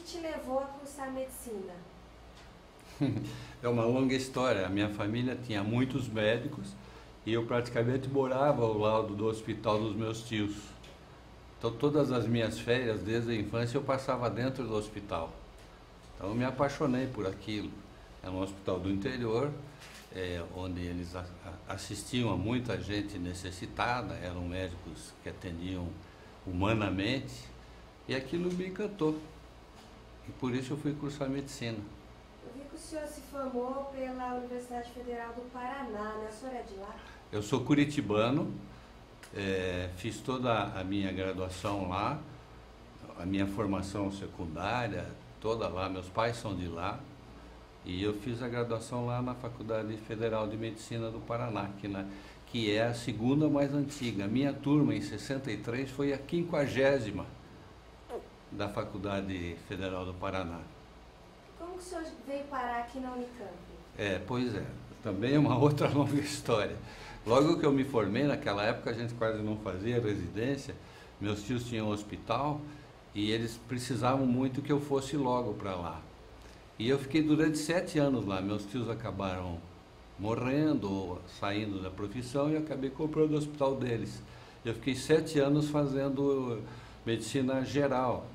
te levou a cursar medicina? É uma longa história. A minha família tinha muitos médicos e eu praticamente morava ao lado do hospital dos meus tios. Então todas as minhas férias, desde a infância, eu passava dentro do hospital. Então eu me apaixonei por aquilo. Era um hospital do interior, onde eles assistiam a muita gente necessitada, eram médicos que atendiam humanamente, e aquilo me encantou. E por isso eu fui cursar medicina. Eu vi que o senhor se formou pela Universidade Federal do Paraná, né? O senhor é de lá? Eu sou curitibano, fiz toda a minha graduação lá, a minha formação secundária, toda lá, meus pais são de lá, e eu fiz a graduação lá na Faculdade Federal de Medicina do Paraná, que é a segunda mais antiga. A minha turma, em 63, foi a 50ª da Faculdade Federal do Paraná. Como que o senhor veio parar aqui na Unicamp? Pois é, também é uma outra longa história. Logo que eu me formei, naquela época a gente quase não fazia residência, meus tios tinham um hospital e eles precisavam muito que eu fosse logo para lá. E eu fiquei durante 7 anos lá. Meus tios acabaram morrendo ou saindo da profissão e eu acabei comprando o hospital deles. Eu fiquei 7 anos fazendo medicina geral,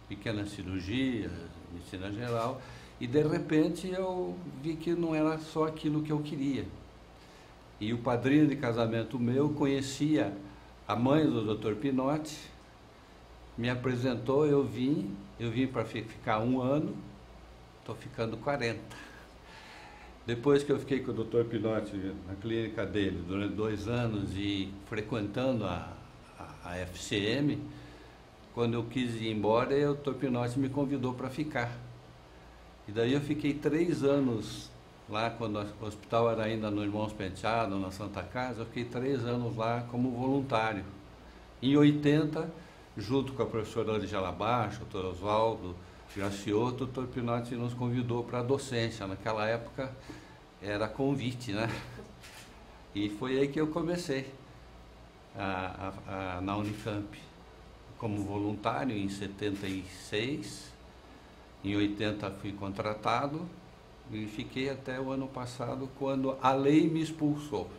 pequenas cirurgias, medicina geral, e de repente eu vi que não era só aquilo que eu queria. E o padrinho de casamento meu conhecia a mãe do Dr. Pinotti, me apresentou, eu vim para ficar 1 ano, estou ficando 40. Depois que eu fiquei com o Dr. Pinotti na clínica dele durante 2 anos e frequentando a FCM, quando eu quis ir embora, o Dr. Pinotti me convidou para ficar. E daí eu fiquei 3 anos lá, quando o hospital era ainda no Irmãos Penteado, na Santa Casa, eu fiquei 3 anos lá como voluntário. Em 80, junto com a professora Angela Baixo, o Dr. Oswaldo Gracioto, o Dr. Pinotti nos convidou para a docência. Naquela época era convite, né? E foi aí que eu comecei na Unicamp, como voluntário em 76. Em 80 fui contratado e fiquei até o ano passado, quando a lei me expulsou.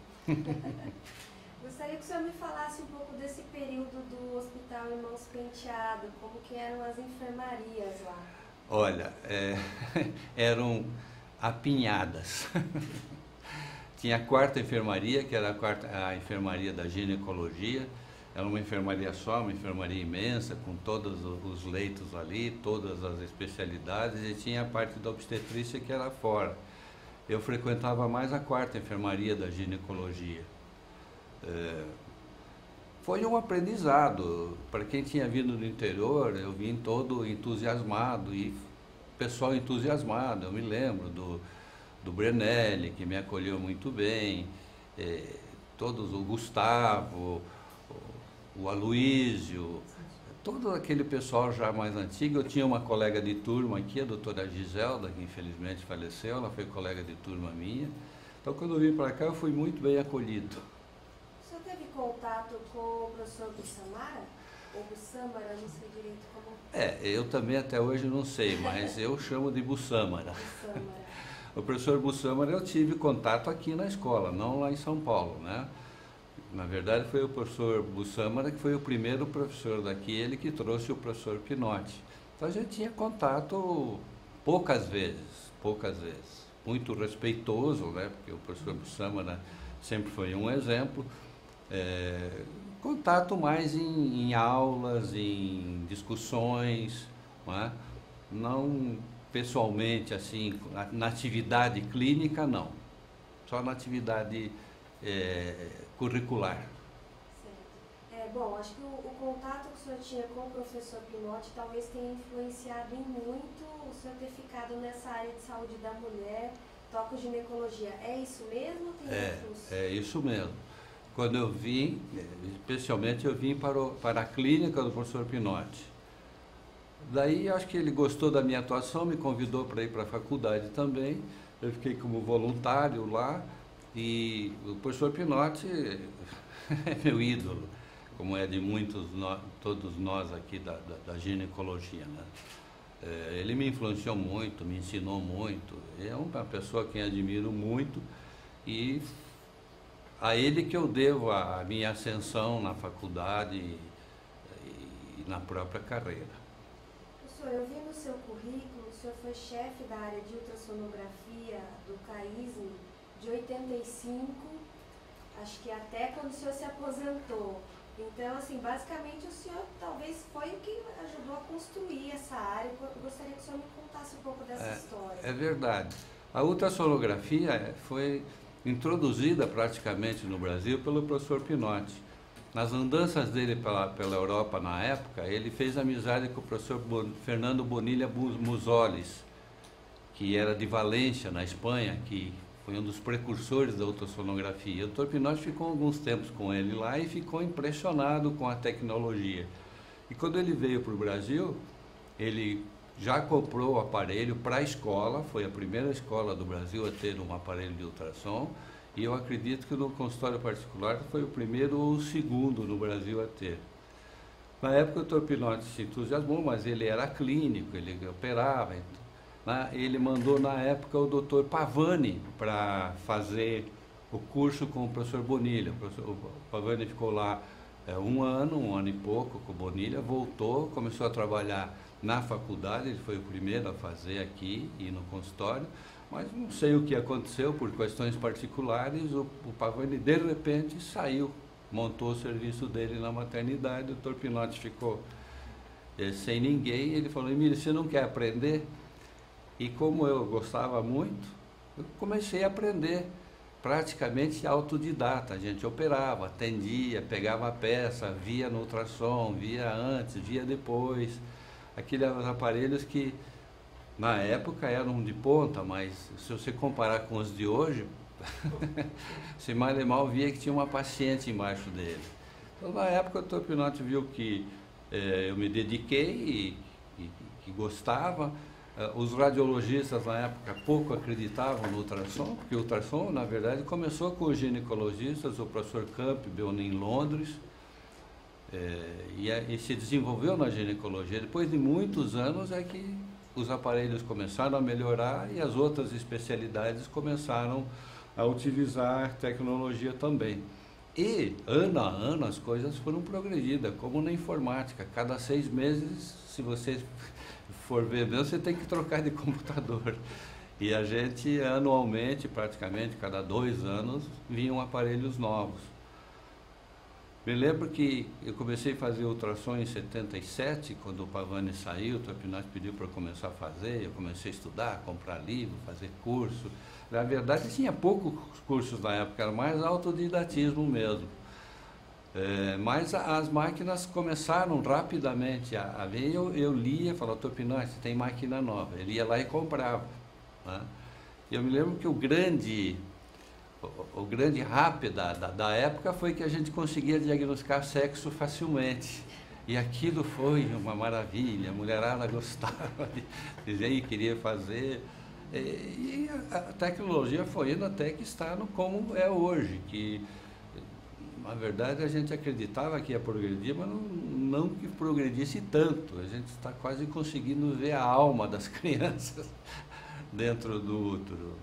Gostaria que o senhor me falasse um pouco desse período do Hospital Irmãos Penteado, como que eram as enfermarias lá. Olha, eram apinhadas. Tinha a 4ª enfermaria, que era a enfermaria da ginecologia. Era uma enfermaria só, uma enfermaria imensa, com todos os leitos ali, todas as especialidades, e tinha a parte da obstetrícia que era fora. Eu frequentava mais a 4ª enfermaria da ginecologia. Foi um aprendizado. Para quem tinha vindo do interior, eu vim todo entusiasmado, e pessoal entusiasmado. Eu me lembro do Brenelli, que me acolheu muito bem, todos, o Gustavo, o Aloísio, todo aquele pessoal já mais antigo. Eu tinha uma colega de turma aqui, a doutora Giselda, que infelizmente faleceu, ela foi colega de turma minha. Então, quando eu vim para cá, eu fui muito bem acolhido. O senhor teve contato com o professor Bussamara? Ou Bussamara, não sei direito como... Eu também até hoje não sei, mas eu chamo de Bussamara. Bussamara. O professor Bussamara eu tive contato aqui na escola, não lá em São Paulo, né? Na verdade, foi o professor Bussamara que foi o primeiro professor daqui, ele que trouxe o professor Pinotti. Então a gente tinha contato poucas vezes. Muito respeitoso, né? Porque o professor Bussamara sempre foi um exemplo. Contato mais em aulas, em discussões, não é? Não pessoalmente, assim, na atividade clínica, não. Só na atividade curricular. Certo. Bom, acho que o contato que o senhor tinha com o professor Pinotti talvez tenha influenciado em muito o senhor ter ficado nessa área de saúde da mulher, toco-ginecologia. É isso mesmo? É isso mesmo. Quando eu vim, especialmente eu vim para a clínica do professor Pinotti. Daí acho que ele gostou da minha atuação, me convidou para ir para a faculdade também. Eu fiquei como voluntário lá. E o professor Pinotti é meu ídolo, como é de todos nós aqui da ginecologia, né? Ele me influenciou muito, me ensinou muito. É uma pessoa que eu admiro muito e a ele que eu devo a minha ascensão na faculdade e na própria carreira. Professor, eu vi no seu currículo, o senhor foi chefe da área de ultrassonografia do CAISM de 85, acho que até quando o senhor se aposentou. Então, assim, basicamente o senhor talvez foi o que ajudou a construir essa área. Eu gostaria que o senhor me contasse um pouco dessa história. É verdade. A ultrassonografia foi introduzida praticamente no Brasil pelo professor Pinotti. Nas andanças dele pela Europa na época, ele fez amizade com o professor Fernando Bonilha Musolis, que era de Valência, na Espanha, que foi um dos precursores da ultrassonografia. O Dr. Pinotti ficou alguns tempos com ele lá e ficou impressionado com a tecnologia. E quando ele veio para o Brasil, ele já comprou o aparelho para a escola, foi a primeira escola do Brasil a ter um aparelho de ultrassom, e eu acredito que no consultório particular foi o primeiro ou o segundo no Brasil a ter. Na época o Dr. Pinotti se entusiasmou, mas ele era clínico, ele operava. Ele mandou na época o Dr. Pavani para fazer o curso com o professor Bonilha. O Pavani ficou lá um ano e pouco com o Bonilha, voltou, começou a trabalhar na faculdade, ele foi o primeiro a fazer aqui e no consultório, mas não sei o que aconteceu, por questões particulares, o Pavani de repente saiu, montou o serviço dele na maternidade, o Dr. Pinotti ficou sem ninguém, ele falou: Emílio, você não quer aprender? E como eu gostava muito, eu comecei a aprender, praticamente autodidata. A gente operava, atendia, pegava a peça, via no ultrassom, via antes, via depois. Aqueles aparelhos que na época eram de ponta, mas se você comparar com os de hoje, você mal e mal via que tinha uma paciente embaixo dele. Então, na época, o Dr. Pinotti viu que eu me dediquei e que gostava. Os radiologistas, na época, pouco acreditavam no ultrassom, porque o ultrassom, na verdade, começou com os ginecologistas, o professor Campbell, em Londres, e se desenvolveu na ginecologia. Depois de muitos anos é que os aparelhos começaram a melhorar e as outras especialidades começaram a utilizar tecnologia também. E, ano a ano, as coisas foram progredidas, como na informática. Cada 6 meses, se você for ver mesmo, você tem que trocar de computador. E a gente, anualmente, praticamente, cada 2 anos, vinham aparelhos novos. Me lembro que eu comecei a fazer ultrassom em 77, quando o Pavani saiu, o Dr. Pinotti pediu para eu começar a fazer, eu comecei a estudar, comprar livro, fazer curso. Na verdade, tinha poucos cursos na época, era mais autodidatismo mesmo. Mas as máquinas começaram rapidamente a ver, eu lia, falava: Dr. Pinotti, tem máquina nova. Ele ia lá e comprava. Né? Eu me lembro que o grande rap da época foi que a gente conseguia diagnosticar sexo facilmente. E aquilo foi uma maravilha, a mulherada gostava de dizer e queria fazer. E a tecnologia foi indo até que está no como é hoje, que na verdade a gente acreditava que ia progredir, mas não que progredisse tanto. A gente está quase conseguindo ver a alma das crianças dentro do útero.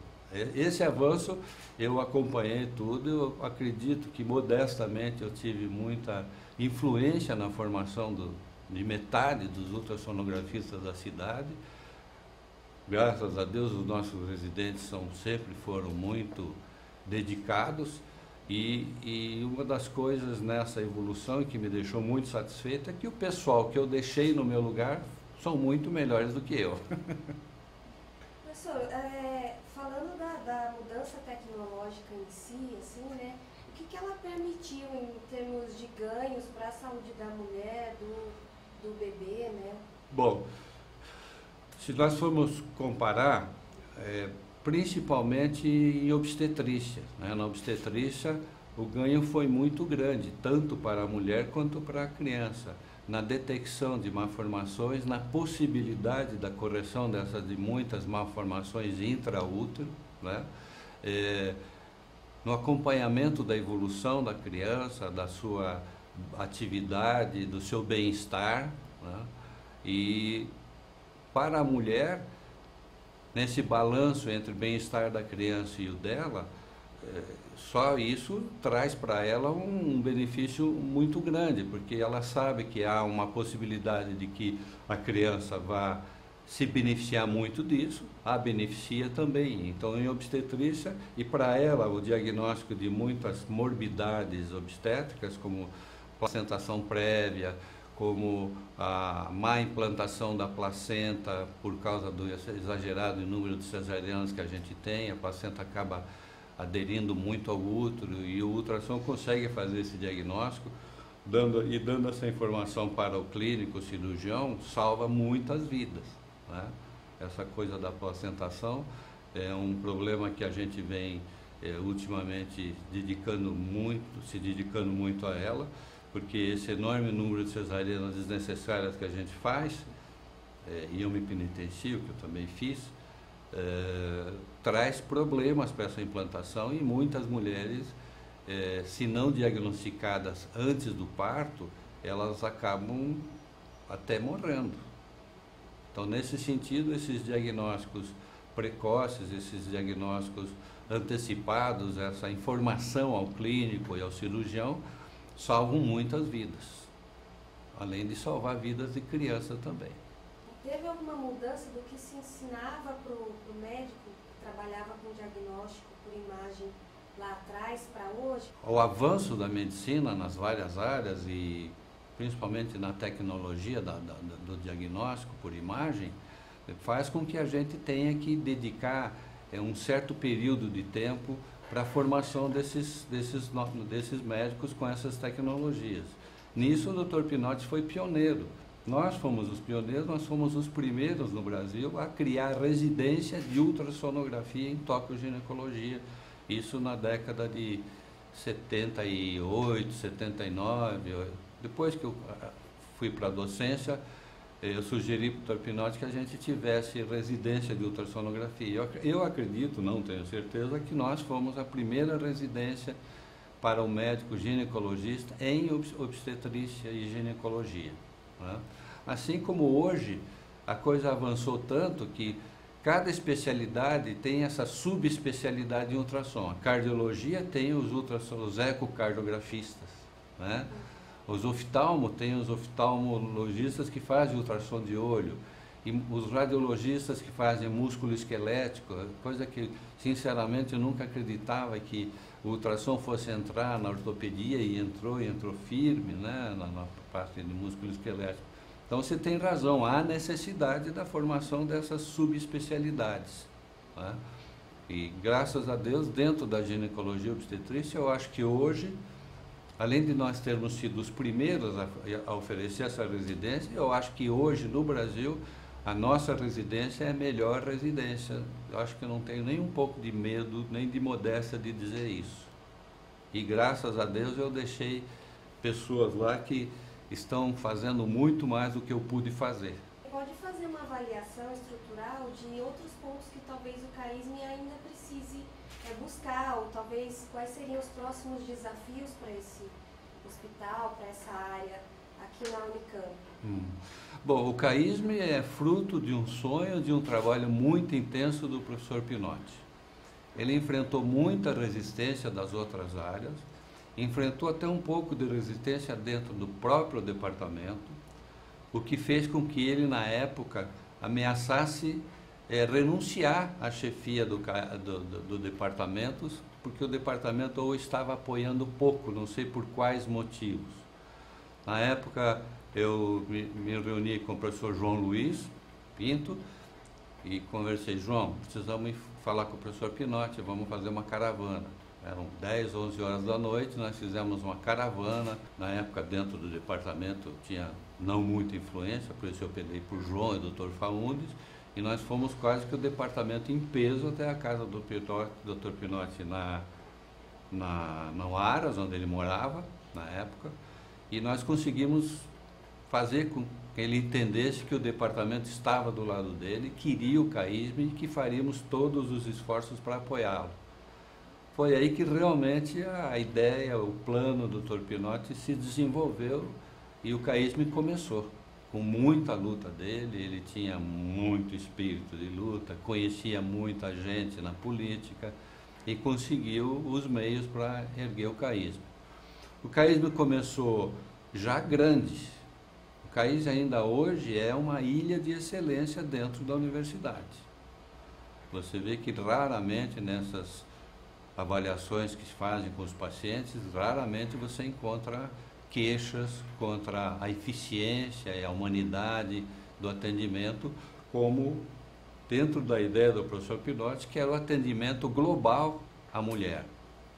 Esse avanço eu acompanhei tudo, eu acredito que modestamente eu tive muita influência na formação de metade dos ultrassonografistas da cidade. Graças a Deus os nossos residentes sempre foram muito dedicados e uma das coisas nessa evolução que me deixou muito satisfeito é que o pessoal que eu deixei no meu lugar são muito melhores do que eu. Professor, falando da mudança tecnológica em si, assim, né, o que ela permitiu em termos de ganhos para a saúde da mulher, do bebê, né? Bom, se nós formos comparar, principalmente em obstetrícia, né? Na obstetrícia o ganho foi muito grande, tanto para a mulher quanto para a criança, na detecção de malformações, na possibilidade da correção de muitas malformações intraútero, né? No acompanhamento da evolução da criança, da sua atividade, do seu bem-estar, né? E para a mulher, nesse balanço entre o bem-estar da criança e o dela, só isso traz para ela um benefício muito grande, porque ela sabe que há uma possibilidade de que a criança vá se beneficiar muito disso, a beneficia também. Então, em obstetrícia, e para ela o diagnóstico de muitas morbidades obstétricas, como placentação prévia, como a má implantação da placenta por causa do exagerado número de cesarianas que a gente tem, a placenta acaba aderindo muito ao útero e o ultrassom consegue fazer esse diagnóstico, dando essa informação para o clínico, o cirurgião, salva muitas vidas, né? Essa coisa da placentação é um problema que a gente vem ultimamente se dedicando muito a ela, porque esse enorme número de cesarianas desnecessárias que a gente faz, e eu me penitencio, que eu também fiz, traz problemas para essa implantação e muitas mulheres, se não diagnosticadas antes do parto, elas acabam até morrendo. Então, nesse sentido, esses diagnósticos precoces, esses diagnósticos antecipados, essa informação ao clínico e ao cirurgião, salvam muitas vidas, além de salvar vidas de criança também. Teve alguma mudança do que se ensinava para o médico que trabalhava com diagnóstico por imagem lá atrás para hoje? O avanço da medicina nas várias áreas e principalmente na tecnologia do diagnóstico por imagem faz com que a gente tenha que dedicar um certo período de tempo para a formação desses médicos com essas tecnologias. Nisso o Dr. Pinotti foi pioneiro. Nós fomos os pioneiros, nós fomos os primeiros no Brasil a criar residência de ultrassonografia em tocoginecologia. Isso na década de 78, 79. Depois que eu fui para a docência, eu sugeri para o Dr. Pinotti que a gente tivesse residência de ultrassonografia. Eu acredito, não tenho certeza, que nós fomos a primeira residência para o médico ginecologista em obstetrícia e ginecologia, né? Assim como hoje a coisa avançou tanto que cada especialidade tem essa subespecialidade em ultrassom. A cardiologia tem os ecocardiografistas, né? Os oftalmo tem os oftalmologistas que fazem ultrassom de olho, e os radiologistas que fazem músculo esquelético, coisa que sinceramente eu nunca acreditava que o ultrassom fosse entrar na ortopedia, e entrou firme, né, na parte de músculo esquelético. Então você tem razão, há necessidade da formação dessas subespecialidades, né? E graças a Deus, dentro da ginecologia obstetrícia, eu acho que hoje, além de nós termos sido os primeiros a oferecer essa residência, eu acho que hoje no Brasil a nossa residência é a melhor residência. Eu acho que eu não tenho nem um pouco de medo, nem de modéstia de dizer isso. E graças a Deus eu deixei pessoas lá que estão fazendo muito mais do que eu pude fazer. Pode fazer uma avaliação estrutural de outros pontos que talvez o CAISM ainda precise buscar, ou talvez quais seriam os próximos desafios para esse hospital, para essa área aqui na Unicamp? Bom, o CAISM é fruto de um sonho, de um trabalho muito intenso do professor Pinotti. Ele enfrentou muita resistência das outras áreas, enfrentou até um pouco de resistência dentro do próprio departamento, o que fez com que ele, na época, ameaçasse renunciar à chefia do departamento, porque o departamento ou estava apoiando pouco, não sei por quais motivos. Na época, eu me reuni com o professor João Luiz Pinto e conversei: João, precisamos falar com o professor Pinotti, vamos fazer uma caravana. Eram 10, 11 horas da noite, nós fizemos uma caravana. Na época, dentro do departamento, tinha não muita influência, por isso eu pedi por João e o Dr. Faundes, e nós fomos quase que o departamento em peso até a casa do Dr. Pinotti na Aras, onde ele morava, na época, e nós conseguimos fazer com que ele entendesse que o departamento estava do lado dele, queria o CAISM e que faríamos todos os esforços para apoiá-lo. Foi aí que realmente a ideia, o plano do Dr. Pinotti se desenvolveu e o CAISM começou, com muita luta dele, ele tinha muito espírito de luta, conhecia muita gente na política e conseguiu os meios para erguer o CAISM. O CAISM começou já grande. O CAISM ainda hoje é uma ilha de excelência dentro da universidade. Você vê que raramente nessas avaliações que se fazem com os pacientes, raramente você encontra queixas contra a eficiência e a humanidade do atendimento, como dentro da ideia do professor Pinotti, que era o atendimento global à mulher.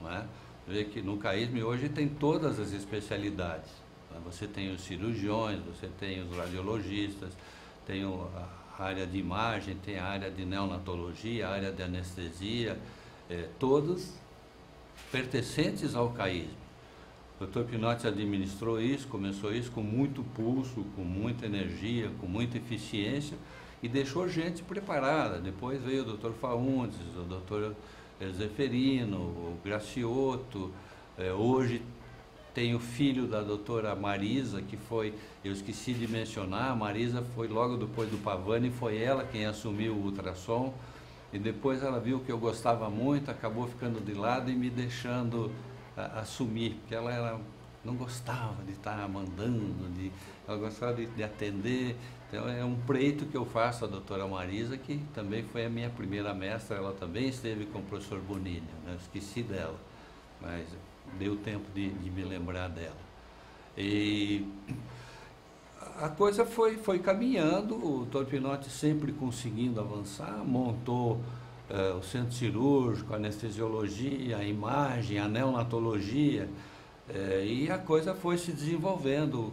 Não é? Vê que no CAISM hoje tem todas as especialidades. Não é? Você tem os cirurgiões, você tem os radiologistas, tem a área de imagem, tem a área de neonatologia, a área de anestesia, todos pertencentes ao CAISM. O Dr. Pinotti administrou isso, começou isso com muito pulso, com muita energia, com muita eficiência e deixou gente preparada. Depois veio o Dr. Faundes, o Dr. Zeferino, o Gracioto. Hoje tem o filho da doutora Marisa, que foi, eu esqueci de mencionar, a Marisa foi logo depois do Pavani, foi ela quem assumiu o ultrassom. E depois ela viu que eu gostava muito, acabou ficando de lado e me deixando assumir, porque ela não gostava de estar mandando, ela gostava de atender. Então é um preito que eu faço à doutora Marisa, que também foi a minha primeira mestra, ela também esteve com o professor Bonilha, né? Esqueci dela, mas deu tempo de me lembrar dela. E a coisa foi caminhando, o Dr. Pinotti sempre conseguindo avançar, montou o centro cirúrgico, a anestesiologia, a imagem, a neonatologia, e a coisa foi se desenvolvendo.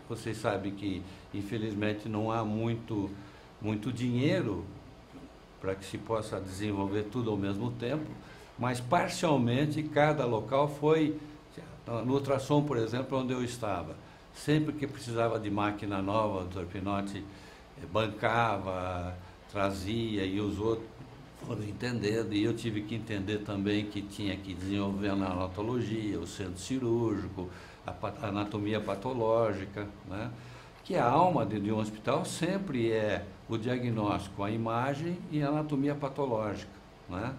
Vocês sabem que, infelizmente, não há muito dinheiro para que se possa desenvolver tudo ao mesmo tempo, mas parcialmente cada local foi, no ultrassom, por exemplo, onde eu estava, sempre que precisava de máquina nova, o Dr. Pinotti bancava, trazia, e os outros foram entendendo, e eu tive que entender também que tinha que desenvolver a neonatologia, o centro cirúrgico, a anatomia patológica, né? Que a alma de um hospital sempre é o diagnóstico, a imagem e a anatomia patológica, né?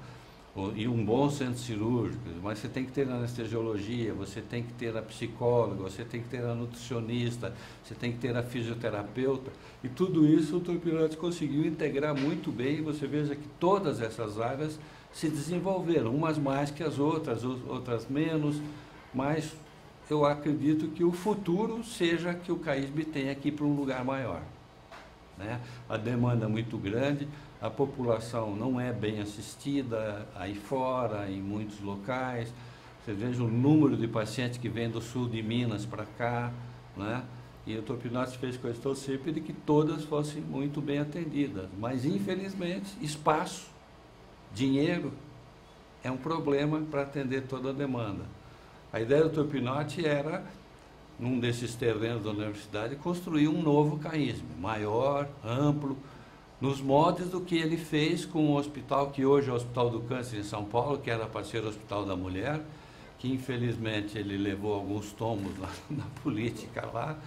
E um bom centro cirúrgico, mas você tem que ter a anestesiologia, você tem que ter a psicóloga, você tem que ter a nutricionista, você tem que ter a fisioterapeuta, e tudo isso o Dr. Pinotti conseguiu integrar muito bem, e você veja que todas essas áreas se desenvolveram, umas mais que as outras, outras menos, mas eu acredito que o futuro seja que o CAISM tenha que ir para um lugar maior, né? A demanda é muito grande, a população não é bem assistida aí fora, em muitos locais. Você veja o número de pacientes que vêm do sul de Minas para cá, né? E o Dr. Pinotti fez questão sempre de que todas fossem muito bem atendidas. Mas, infelizmente, espaço, dinheiro é um problema para atender toda a demanda. A ideia do Dr. Pinotti era, num desses terrenos da universidade, construir um novo CAISM, maior, amplo, nos moldes do que ele fez com o hospital, que hoje é o Hospital do Câncer em São Paulo, que era para ser o Hospital da Mulher, que infelizmente ele levou alguns tombos na política lá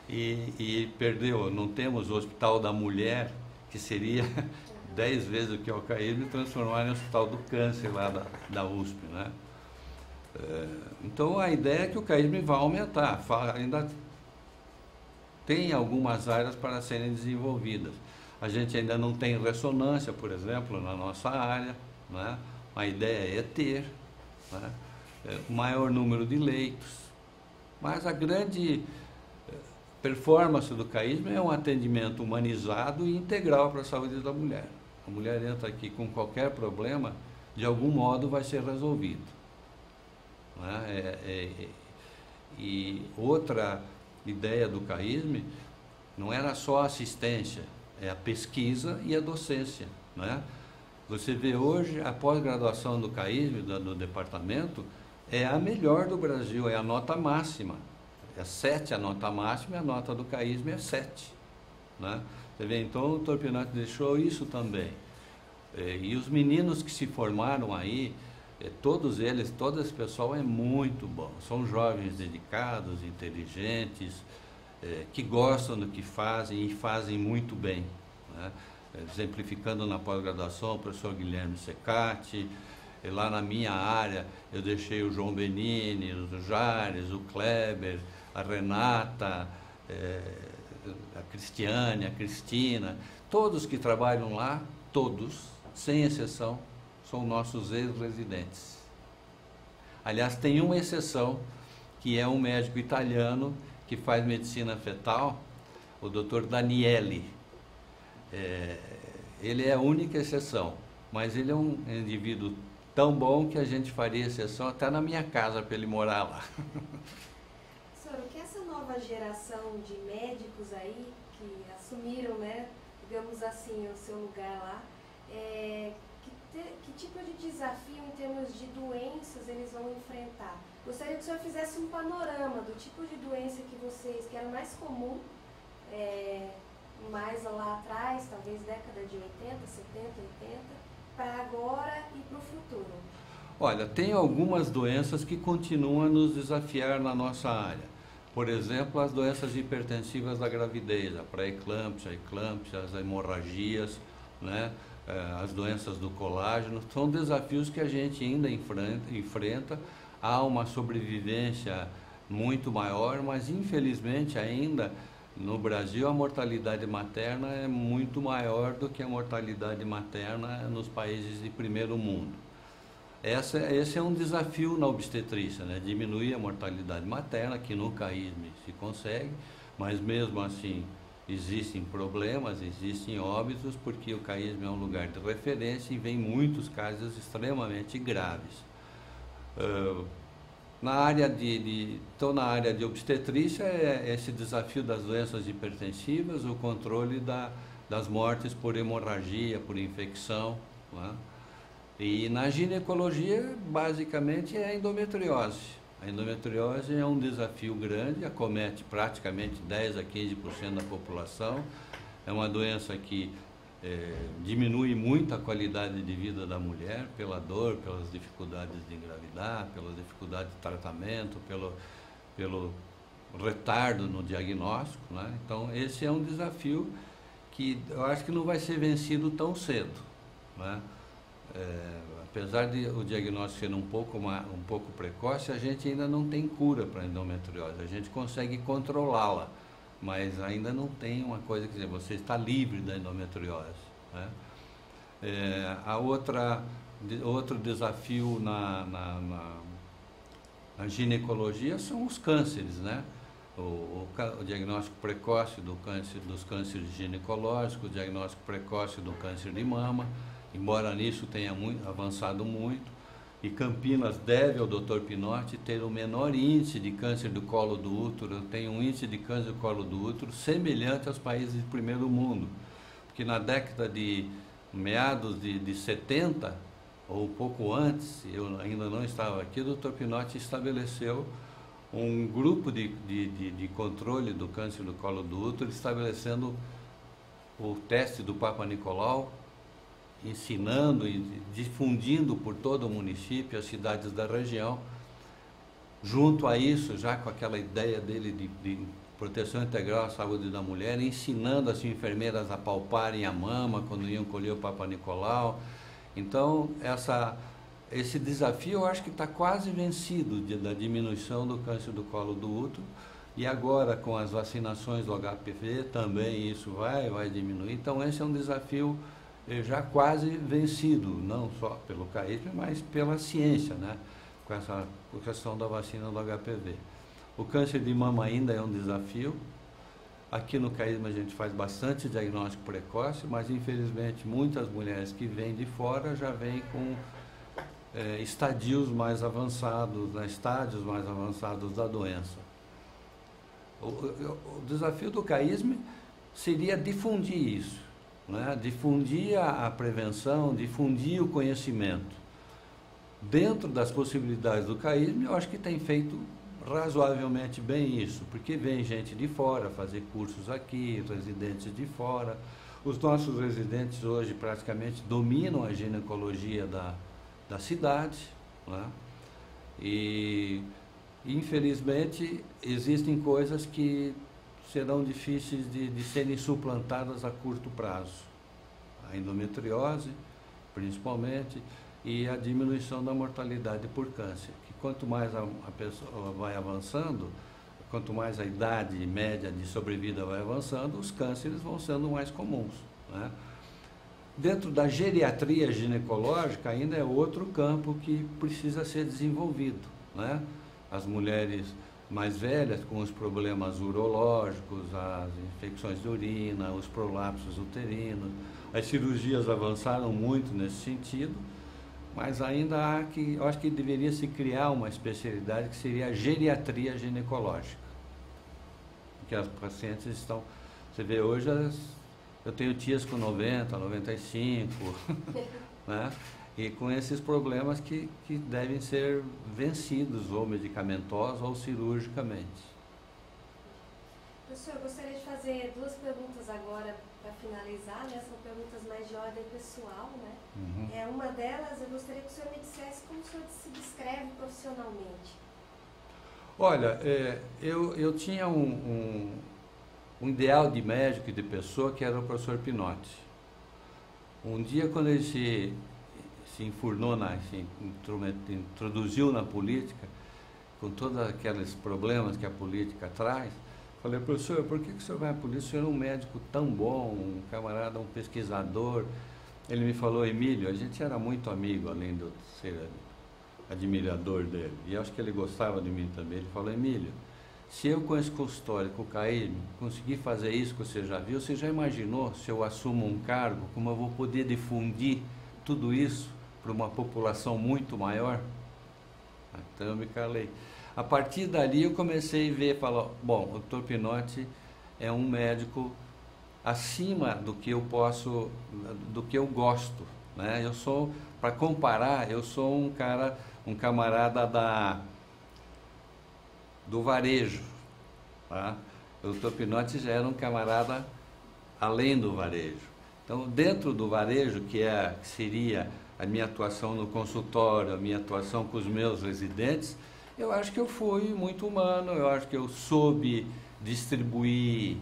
e perdeu. Não temos o Hospital da Mulher, que seria 10 vezes o que é o CAISM, e transformar em Hospital do Câncer lá da USP, né? Então a ideia é que o CAISM vai aumentar, ainda tem algumas áreas para serem desenvolvidas. A gente ainda não tem ressonância, por exemplo, na nossa área, né? A ideia é ter, né? O maior número de leitos, mas a grande performance do CAISM é um atendimento humanizado e integral para a saúde da mulher. A mulher entra aqui com qualquer problema, de algum modo vai ser resolvido, né? E outra ideia do CAISM não era só a assistência, é a pesquisa e a docência, né? Você vê hoje a pós-graduação do CAISM, do departamento, é a melhor do Brasil, é a nota máxima. É 7 a nota máxima e a nota do CAISM é 7, né? Você vê, então o Dr. Pinotti deixou isso também. E os meninos que se formaram aí, todos eles, todo esse pessoal é muito bom. São jovens dedicados, inteligentes, que gostam do que fazem e fazem muito bem, né? Exemplificando na pós-graduação, o professor Guilherme Secati, lá na minha área eu deixei o João Benini, o Jares, o Kleber, a Renata, a Cristiane, a Cristina, todos que trabalham lá, todos, sem exceção, são nossos ex-residentes. Aliás, tem uma exceção, que é um médico italiano que faz medicina fetal, o Dr. Daniele. Ele é a única exceção, mas ele é um indivíduo tão bom que a gente faria exceção até na minha casa para ele morar lá. Senhor, o que essa nova geração de médicos aí, que assumiram, né, digamos assim, o seu lugar lá, que tipo de desafio em termos de doenças eles vão enfrentar? Gostaria que o senhor fizesse um panorama do tipo de doença que era mais comum, mais lá atrás, talvez década de 80, 70, 80, para agora e para o futuro. Olha, tem algumas doenças que continuam a nos desafiar na nossa área. Por exemplo, as doenças hipertensivas da gravidez, a pré-eclâmpsia, a eclâmpsia, as hemorragias, né? As doenças do colágeno, são desafios que a gente ainda enfrenta. Há uma sobrevivência muito maior, mas infelizmente ainda no Brasil a mortalidade materna é muito maior do que a mortalidade materna nos países de primeiro mundo. Esse é um desafio na obstetrícia, né? Diminuir a mortalidade materna, que no CAISM se consegue, mas mesmo assim existem problemas, existem óbitos, porque o CAISM é um lugar de referência e vem muitos casos extremamente graves. Na área na área de obstetrícia é esse desafio das doenças hipertensivas, o controle das mortes por hemorragia, por infecção, né? E na ginecologia, basicamente, é a endometriose. A endometriose é um desafio grande, acomete praticamente 10 a 15% da população. É uma doença que diminui muito a qualidade de vida da mulher pela dor, pelas dificuldades de engravidar, pela dificuldade de tratamento, pelo retardo no diagnóstico, né? Então, esse é um desafio que eu acho que não vai ser vencido tão cedo, né? Apesar de o diagnóstico ser um pouco precoce, a gente ainda não tem cura para a endometriose. A gente consegue controlá-la, mas ainda não tem uma coisa que dizer, você está livre da endometriose, né? Outro desafio na ginecologia são os cânceres, né? O diagnóstico precoce dos cânceres ginecológicos, o diagnóstico precoce do câncer de mama, embora nisso tenha avançado muito. E Campinas deve ao Dr. Pinotti ter o menor índice de câncer do colo do útero. Tem um índice de câncer do colo do útero semelhante aos países de primeiro mundo. Porque na década de meados de 70, ou um pouco antes, eu ainda não estava aqui, o Dr. Pinotti estabeleceu um grupo de controle do câncer do colo do útero, estabelecendo o teste do Papa Nicolau, ensinando e difundindo por todo o município, as cidades da região. Junto a isso, já com aquela ideia dele de proteção integral à saúde da mulher, ensinando as enfermeiras a palparem a mama quando iam colher o Papa Nicolau. Então, esse desafio eu acho que está quase vencido da diminuição do câncer do colo do útero, e agora com as vacinações do HPV também isso vai diminuir. Então, esse é um desafio já quase vencido, não só pelo CAISM, mas pela ciência, né? Com essa questão da vacina do HPV. O câncer de mama ainda é um desafio. Aqui no CAISM a gente faz bastante diagnóstico precoce, mas infelizmente muitas mulheres que vêm de fora já vêm com estadios mais avançados, né? Estádios mais avançados da doença. O desafio do CAISM seria difundir isso, né? Difundir a prevenção, difundir o conhecimento. Dentro das possibilidades do CAISM, eu acho que tem feito razoavelmente bem isso, porque vem gente de fora fazer cursos aqui, residentes de fora. Os nossos residentes hoje praticamente dominam a ginecologia da cidade, né? E infelizmente existem coisas que serão difíceis de serem suplantadas a curto prazo. A endometriose, principalmente, e a diminuição da mortalidade por câncer. Que quanto mais a pessoa vai avançando, quanto mais a idade média de sobrevida vai avançando, os cânceres vão sendo mais comuns, né? Dentro da geriatria ginecológica ainda é outro campo que precisa ser desenvolvido, né? As mulheres mais velhas com os problemas urológicos, as infecções de urina, os prolapsos uterinos, as cirurgias avançaram muito nesse sentido, mas ainda há que, eu acho que deveria se criar uma especialidade que seria a geriatria ginecológica, que as pacientes estão, você vê hoje, eu tenho tias com 90, 95, né? E com esses problemas que devem ser vencidos ou medicamentosos ou cirurgicamente. Professor, eu gostaria de fazer duas perguntas agora para finalizar, né? São perguntas mais de ordem pessoal, né? Uhum. Uma delas, eu gostaria que o senhor me dissesse como o senhor se descreve profissionalmente. Olha, eu tinha um ideal de médico e de pessoa que era o professor Pinotti. Um dia, quando ele se enfurnou, se introduziu na política, com todos aqueles problemas que a política traz, falei, professor, por que o senhor vai à política? O senhor é um médico tão bom, um camarada, um pesquisador. Ele me falou, Emílio, a gente era muito amigo, além de eu ser admirador dele, e acho que ele gostava de mim também. Ele falou, Emílio, se eu com esse consultório, com o Caíme, conseguir fazer isso que você já viu, você já imaginou se eu assumo um cargo, como eu vou poder difundir tudo isso para uma população muito maior? Então eu me calei. A partir dali eu comecei a ver, falar, bom, o Dr. Pinotti é um médico acima do que eu posso, do que eu gosto, né? Eu sou, para comparar, eu sou um camarada do varejo, tá? O Dr. Pinotti já era um camarada além do varejo. Então, dentro do varejo, que seria a minha atuação no consultório, a minha atuação com os meus residentes, eu acho que eu fui muito humano, eu acho que eu soube distribuir,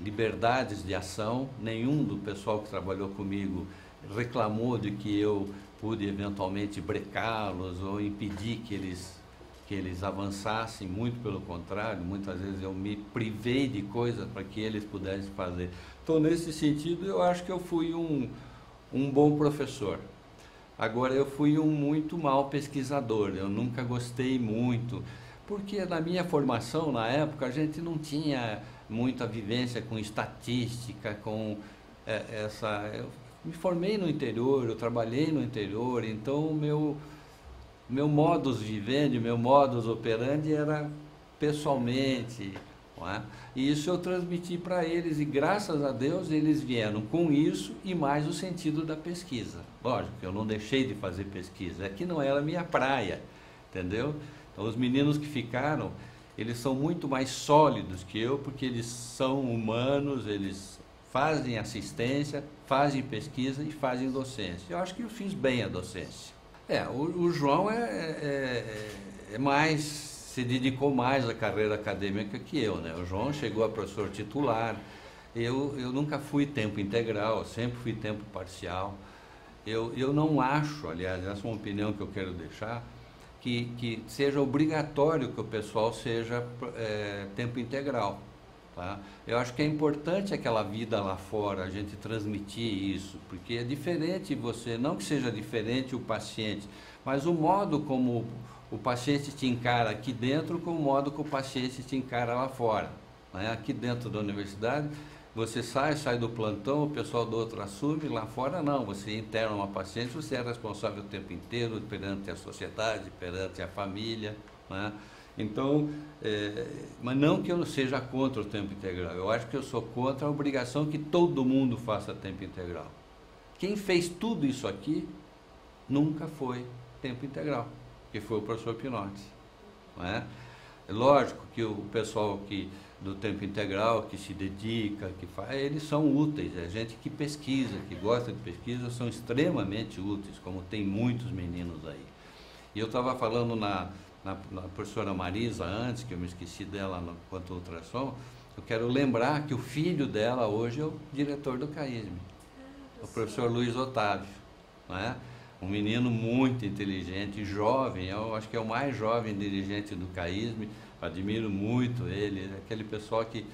liberdades de ação. Nenhum do pessoal que trabalhou comigo reclamou de que eu pude eventualmente brecá-los ou impedir que eles avançassem, muito pelo contrário, muitas vezes eu me privei de coisas para que eles pudessem fazer. Então, nesse sentido, eu acho que eu fui um bom professor. Agora, eu fui um muito mau pesquisador, eu nunca gostei muito, porque na minha formação, na época, a gente não tinha muita vivência com estatística, com eu me formei no interior, eu trabalhei no interior, então o meu modus vivendi, meu modus operandi era pessoalmente, não é? E isso eu transmiti para eles, e graças a Deus eles vieram com isso e mais o sentido da pesquisa. Lógico que eu não deixei de fazer pesquisa, é que não era a minha praia, entendeu? Então os meninos que ficaram, eles são muito mais sólidos que eu, porque eles são humanos, eles fazem assistência, fazem pesquisa e fazem docência. Eu acho que eu fiz bem a docência. O João se dedicou mais à carreira acadêmica que eu, né? O João chegou a professor titular, eu nunca fui tempo integral, sempre fui tempo parcial. Eu não acho, aliás, essa é uma opinião que eu quero deixar, que seja obrigatório que o pessoal seja tempo integral. Tá? Eu acho que é importante aquela vida lá fora, a gente transmitir isso, porque é diferente você, não que seja diferente o paciente, mas o modo como o paciente te encara aqui dentro com o modo que o paciente te encara lá fora. Né? Aqui dentro da universidade, você sai do plantão, o pessoal do outro assume, lá fora não, você interna uma paciente, você é responsável o tempo inteiro perante a sociedade, perante a família, né? Então, mas não que eu não seja contra o tempo integral, eu acho que eu sou contra a obrigação que todo mundo faça tempo integral. Quem fez tudo isso aqui nunca foi tempo integral, que foi o professor Pinotti. Não é? Lógico que o pessoal do tempo integral, que se dedica, que faz, eles são úteis, é gente que pesquisa, que gosta de pesquisa, são extremamente úteis, como tem muitos meninos aí. E eu estava falando na professora Marisa antes, que eu me esqueci dela quanto ao ultrassom, eu quero lembrar que o filho dela hoje é o diretor do CAISM, o professor Luiz Otávio, não é? Um menino muito inteligente, jovem, eu acho que é o mais jovem dirigente do CAISM, admiro muito ele, aquele pessoal que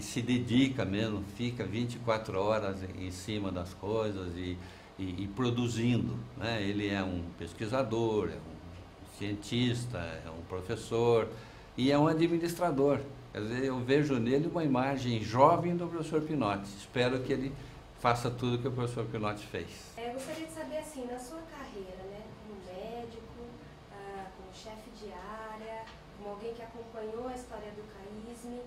se dedica mesmo, fica 24 horas em cima das coisas e produzindo, né? Ele é um pesquisador, é um cientista, é um professor e é um administrador. Quer dizer, eu vejo nele uma imagem jovem do professor Pinotti. Espero que ele faça tudo que o professor Pinotti fez. Eu gostaria de saber, assim, na sua carreira, né, como médico, como chefe de área, como alguém que acompanhou a história do CAISM,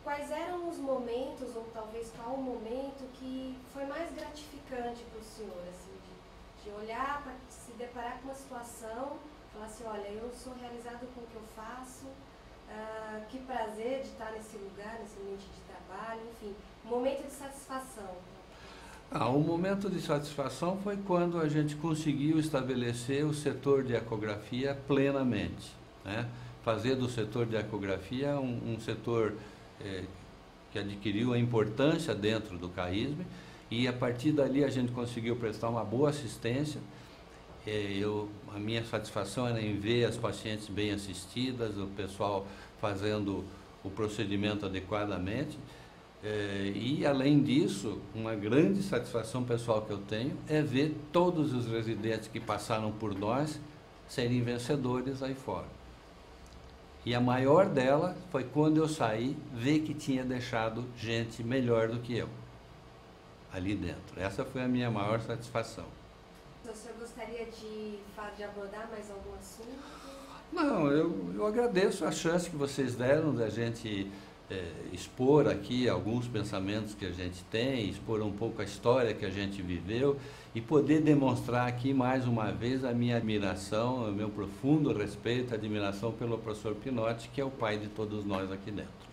quais eram os momentos, ou talvez qual o momento que foi mais gratificante para o senhor, assim, de olhar, para se deparar com uma situação, falar assim, olha, eu sou realizado com o que eu faço, que prazer de estar nesse lugar, nesse ambiente de trabalho, enfim, um momento de satisfação. O momento de satisfação foi quando a gente conseguiu estabelecer o setor de ecografia plenamente, né? Fazer do setor de ecografia um setor que adquiriu a importância dentro do CAISM, e a partir dali a gente conseguiu prestar uma boa assistência. A minha satisfação era em ver as pacientes bem assistidas, o pessoal fazendo o procedimento adequadamente. E, além disso, uma grande satisfação pessoal que eu tenho é ver todos os residentes que passaram por nós serem vencedores aí fora. E a maior dela foi quando eu saí, ver que tinha deixado gente melhor do que eu ali dentro. Essa foi a minha maior satisfação. O senhor gostaria de abordar mais algum assunto? Não, eu agradeço a chance que vocês deram da gente expor aqui alguns pensamentos que a gente tem, expor um pouco a história que a gente viveu e poder demonstrar aqui mais uma vez a minha admiração, o meu profundo respeito, admiração pelo professor Pinotti, que é o pai de todos nós aqui dentro.